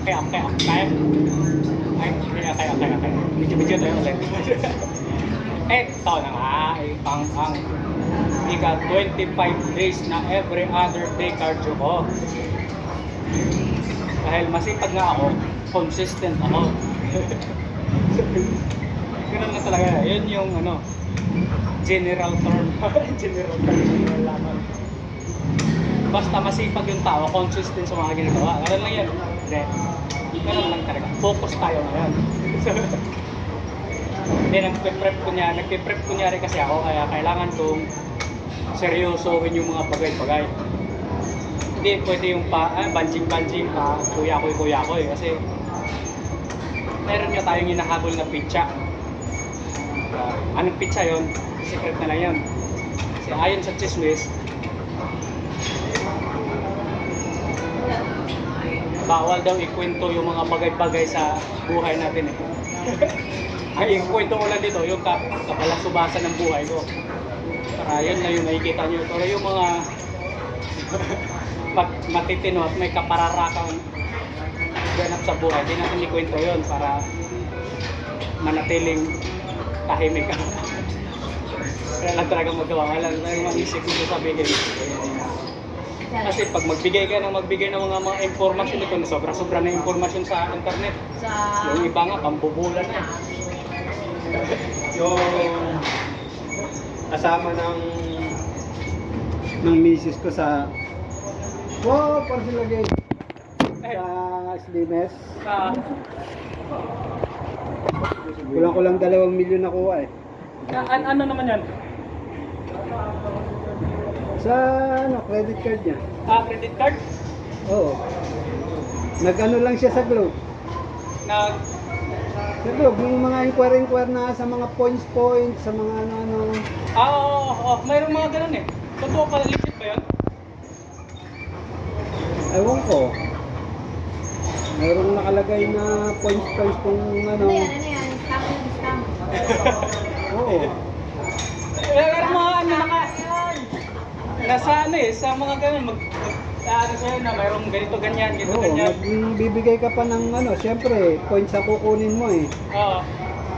Kaya. Ay, kaya. Medyo tayo ulit. Ito na nga, ang ika 25 days na every other day cardio ko. Dahil masipag nga ako, consistent ako. Ganun na talaga. Yun yung general term. General laman. Basta masipag yung tao, consistent sa mga ginagawa. Ganun lang yan. Ganun lang talaga. Focus tayo ngayon. Hindi, nagpiprep kunyari kasi ako, kaya kailangan kong seryosohin yung mga bagay-bagay. Hindi pwede yung banjing-banjing pa, kuya-koy kasi meron nga tayong hinahabol na pitsa. Anong pitsa yon? Secret na lang yun. Kasi ayon sa chismis, bawal daw ikwento yung mga bagay-bagay sa buhay natin eh. Ay, yung kwento ko lang dito, yung kabalasubasan ng buhay ko. Para yun na yung nakikita nyo. Pero yung mga pag matitino at may kapararakang ganap sa buhay, di natin ikwento yun para manatiling tahimik ka. Kaya lang talaga magawa. Wala lang mag-isip mo sabihin. Kasi pag magbigay ng mga impormasyon ito, sobra-sobra na impormasyon sa internet. Yung iba nga, pambubulan na. Yung kasama ng misis ko sa para sila lagay sa Slimes. Kulang 2 milyon nakuha eh. Ano naman yan? Sa credit card niya. Credit card? Oo. Nag-ano lang siya sa Globe. Sa Globe, yung mga inquire na sa mga points, sa mga ano. Oo. Mayroong mga ganun eh. Totoo pa, legit ba yun? Ewan ko. Mayroong nakalagay na points kung ano. Ano yan? Scam. Oo. Pero mga nasa sa mga ganun, sa'yo na mayroong ganito, ganyan. Oo, bibigay ka pa ng siyempre, points ang kukunin mo eh. Oo.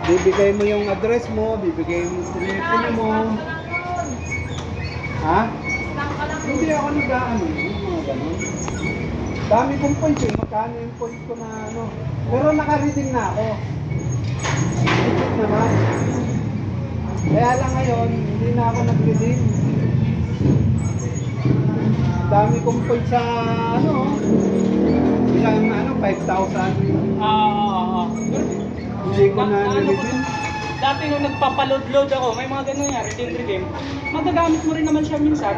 Bibigay mo yung address mo, bibigay mo yung telepono mo. Ha? Hindi ako nag-ano, mga ganun. Dami kong points eh, magkano yung points ko na Pero naka-redeem na ako. Legit naman. Kaya lang ngayon, hindi na ako nag-redeem. Dami kong points sa ilang 5,000. Hindi ko na nilipin. Dati nung nagpapaload ako, may mga ganun yan, redeem. Magagamit mo rin naman siya minsan.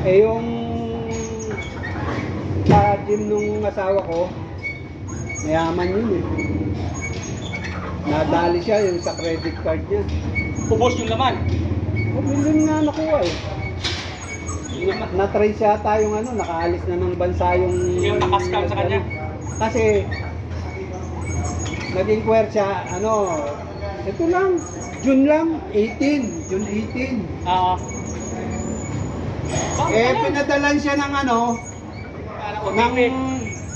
Eh yung sa gym nung asawa ko, mayaman yun eh. Nadali siya yung sa credit card niya. Ubos yung laman. Million nga nakuha eh. Na-trace yata yung nakaalis na ng bansa yung nakascam sa kanya. Kasi nag-inquire siya, ito lang, June 18. Oo. Pinadalan siya ng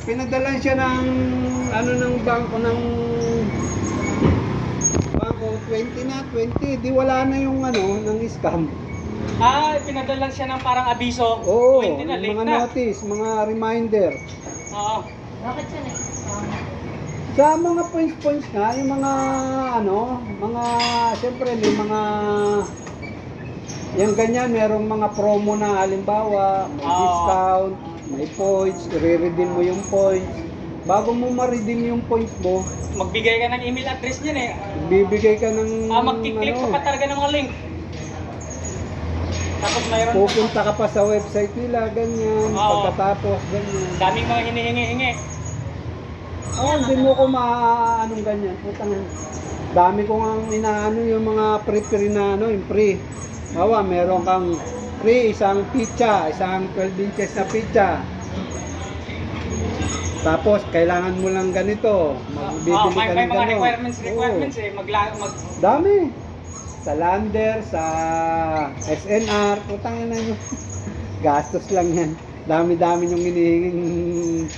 pinadalan siya ng bangko 20, di wala na yung ng scam. Pinadala siya ng parang abiso. Oo, 20 na, late mga na. notice, mga reminder. Oo. Bakit siya na-scam? Sa mga points nga, yung mga siyempre may mga yung ganyan, merong mga promo na halimbawa, may discount, may points, i-redeem mo yung points. Bago mo ma-redeem yung points mo, Magbigay ka ng email address niyan eh. bibigay ka ng Magkiklik ka pa talaga ng mga link. Tapos mayroon pupunta ka pa sa website nila, ganyan, Oo. pagkatapos, ganyan. daming mga hinihingi-hingi. Hindi mo ko anong ganyan, putang dami ko nga inaano yung mga pre na yung pre. Bawa, meron kang free isang pizza, isang 12 inches na pizza. Tapos, kailangan mo lang ganito. Magbibili ka May ng mga gano'n. requirements Oo. eh. Dami. Sa Lander, sa SNR, putang ina nyo. Gastos lang yan. Dami-dami yung hinihinging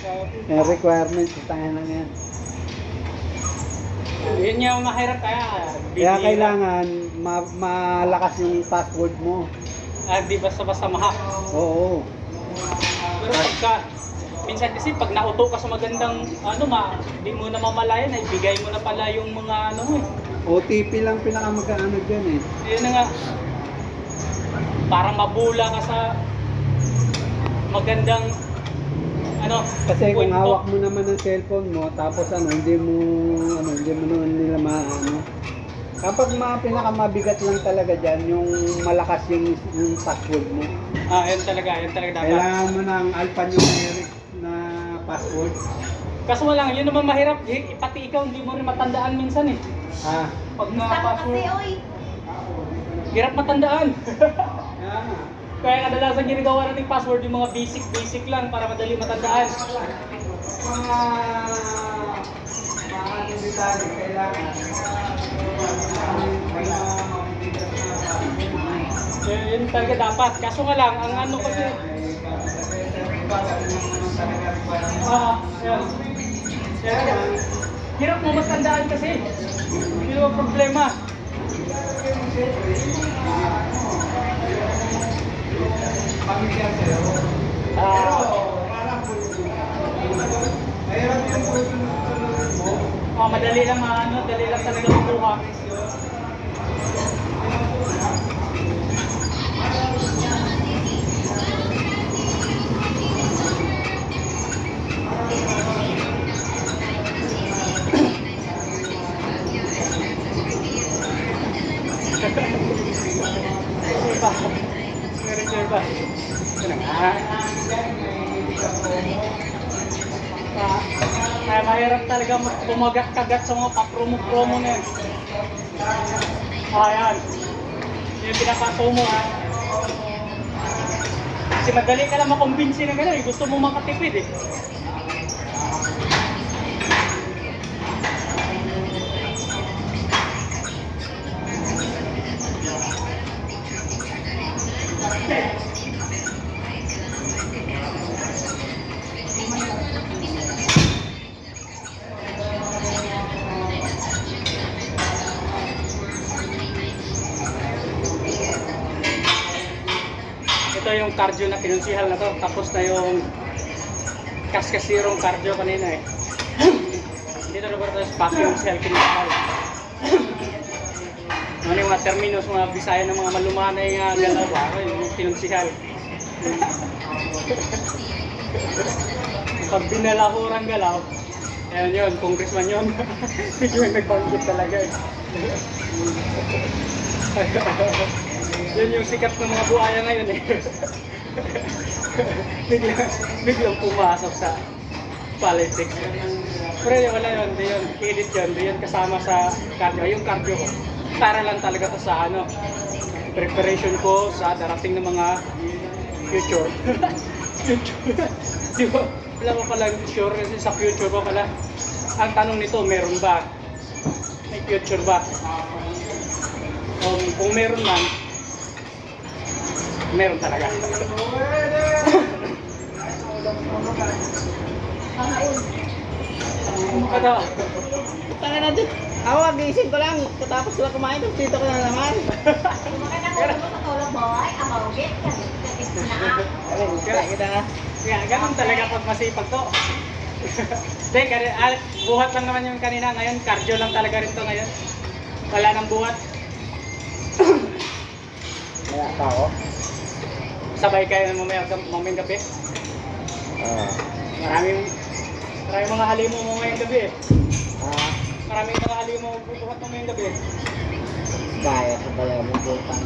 requirements. Tayo lang yan. Yun yung mahirap kaya. Kaya kailangan malakas yung password mo. Di basta-basta mahack. Oo. Pero pagka, minsan kasi pag nauto ka sa magandang, di mo na mamalayan, ay bigay mo na pala yung mga OTP lang pinakamag-ano dyan eh. Yun na nga, parang mabula ka sa magandang, Kasi kung kwento. hawak mo naman ng cellphone mo, tapos hindi mo naman nila maano. Kapag pinakamabigat lang talaga dyan, yung malakas yung password mo. Yun talaga dapat. Kailangan mo ng alphanumeric na password. Kaso lang, yun naman mahirap, pati ikaw hindi mo rin matandaan minsan eh. Pag Tama kasi, password, oy. hirap matandaan. Yeah. Kaya kadalasan ginagawa natin password yung mga basic lang para madali matandaan. Mga detalye kailangan. Yun talaga dapat. Kaso nga lang, ang kasi, yan. Hirap mo matandaan kasi. Yun ang problema. Pamilya sa'yo. Mahirap yung susunod-sunod mo. Madali lang dali lang talaga makuha. Meron ba? Kaya mahirap talaga bumagat-kagat sa mga pa-promo-promo na yan. Ayan. Yung pinapato mo Kasi madali ka lang makumbinsi na gano'n Gusto mo makatipid eh. Ito yung cardio na kinunsihal na to. Tapos na yung kaskasirong cardio kanina eh. Dito na ba ito vacuum cell kinunsihal. Ano yung mga terminos, mga bisaya ng mga malumanay nga galaw ba? Yung kinunsihal. Pag binalahurang galaw, ayan yun, congressman yun. Yung nagbanggit talaga eh. Yun yung sikat ng mga buhaya ngayon eh. biglang pumasok sa politics. Pero wala yun, di yun, edit yun, di yun kasama sa cardio. Yung cardio ko, para lang talaga to sa preparation ko sa darating ng mga future. Di ba? Wala ko pala sure kasi sa future ko pala. Ang tanong nito, meron ba? May future ba? Kung meron man, meron talaga. Ano? Tanga na din. Ako, gising ko lang. Tapos sila kumain, tapos dito ko na naman. Makakatulog mo sa tulog, boy. Amawit. Kakis na Kita nga. Kaya ganun talaga pag masipag to. Hindi, buhat lang naman yung kanina. Ngayon, cardio lang talaga rin to ngayon. Wala nang buhat. Kaya pa ako. Sabay kayo ng mamayang gabi. Maraming mga halimo mo ngayong gabi eh. Maraming mga halimo mo bubuhat mo ngayong gabi eh. Gaya sa pala mo butang.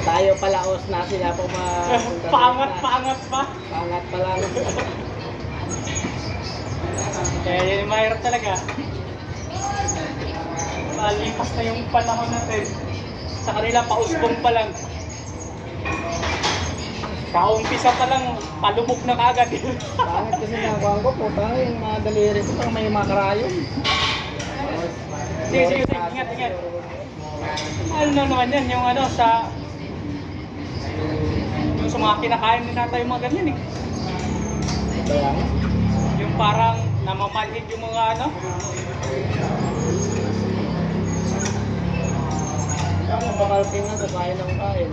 Tayo palaos na sila po Paangat pa. Pangat pala. Kaya yun yung mahirap talaga. Malipas na yung panahon natin. Sa kanila, pausbong pa lang. Kaumpisa pa lang, palubog na kagad. Pangit kasi nakakuha ko po. Yung mga daliri ko parang may mga karayon. Sige, ingat. Ano naman yan, yung sa Yung sa mga kinakain ni tatay yung mga ganyan eh. Kaya nga. Yung parang namamanhid yung mga ano. Ang bakalping nga sa kain ng kain.